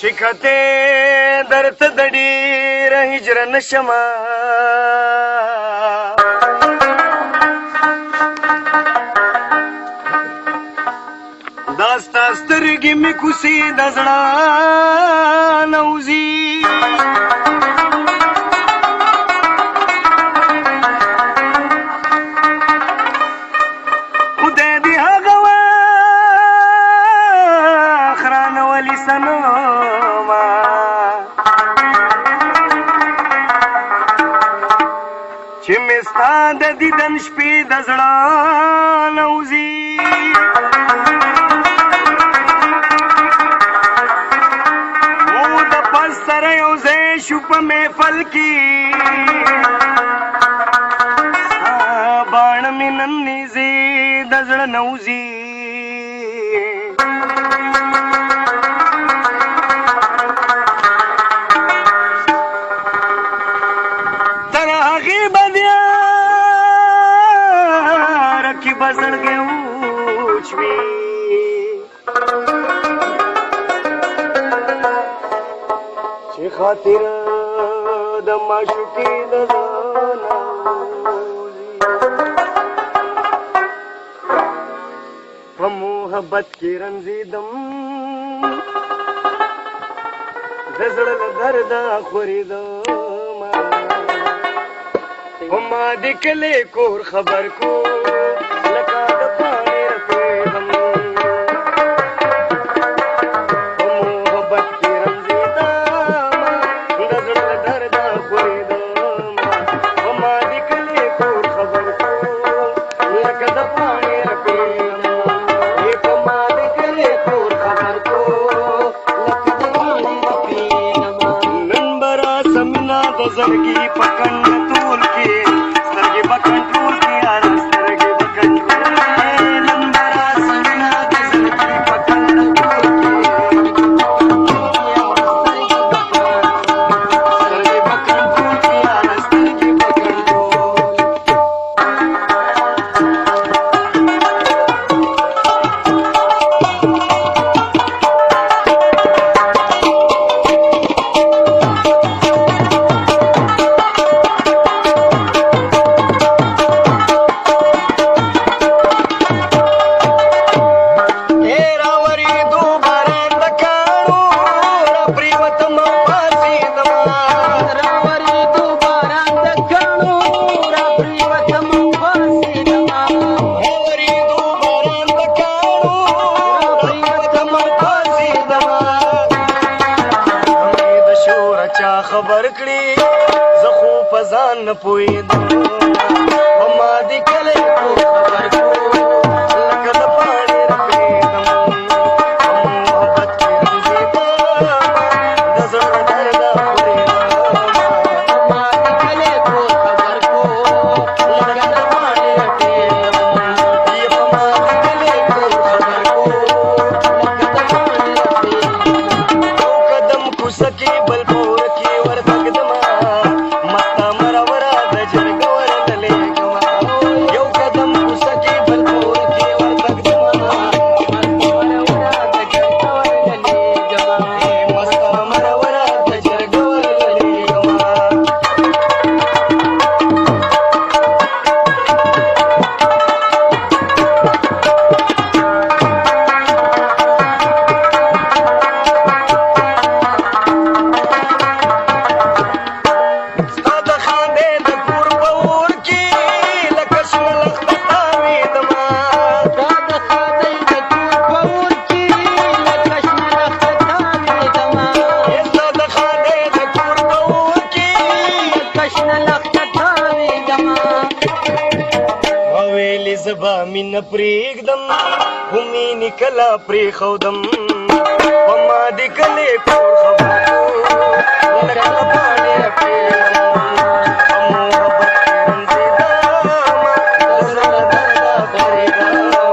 चिखते दर्द दडी हिजरन शमा दास्ता स्तरगी में खुशी दजड़ा नौजी उदय दिया गवा खरान वाली सनोमा चिमिस्ता दी दंश पे दजड़ा नौजी शुभ में फल की बाण में नन्नी जी दजड़ नौजी तरह की बदिया रखी बसड़ के ऊंचवी खातिर दमाशुकी दजाना मोहब्बत की रंजीदम दजड़ दर्दा खुरीदो मा दिखले कोर खबर को लगा दपाने रपेदम सरगी पकन तूल के सरगी पकन तूल के आना सरगी पकन नंबरा समिना सरगी पकन तूल के सरगी पकन तूल के आना सरगी पकन खबर कड़ी जखू पजान न पोईद अम्मा दी कले को खबर को लगद पानी रपेदम मोहब्बत की रंजीदा दजड़ दर्दा खुरीदम अम्मा दी कले को खबर को लगद पानी रपेदम ये अम्मा दी कले को खबर को लगद पानी रपेदम दो कदम कुसकी बलपोर मस्ता मरवरा दजर गवर दले गवा زبا مین پریږدم خو مینې کله پرېښودم په ما دې کلې کور خبرو لکه د پاڼې پرېږدم محبت رنځېدمه د زړه درده پرېږدمه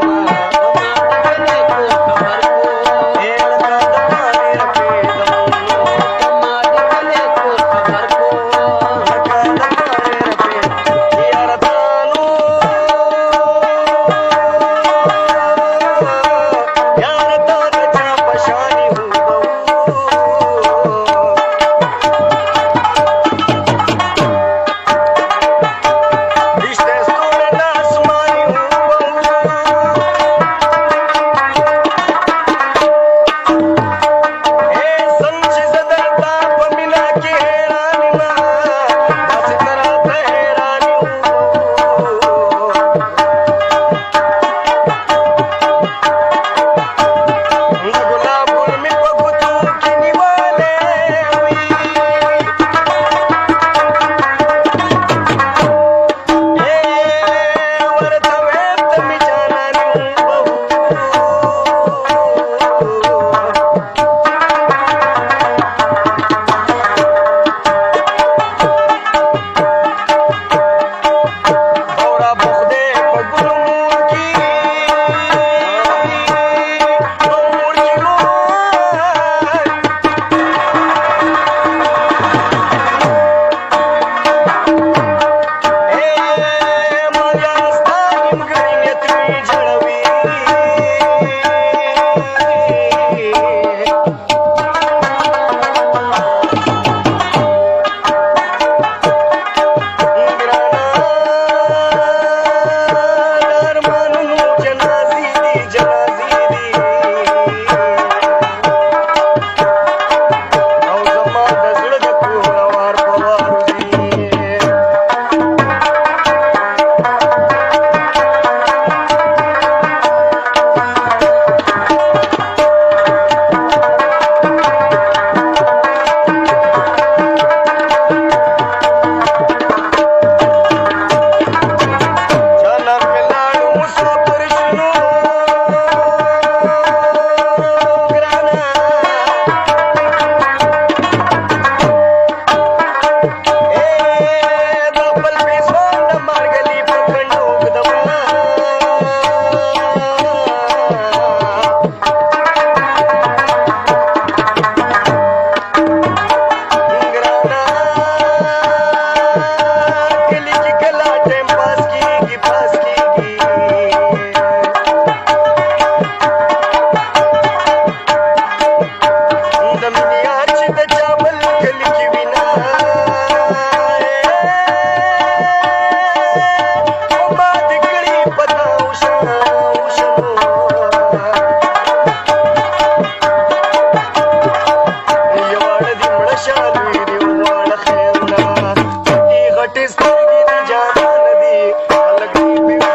سترګې د جانان دي خلک دې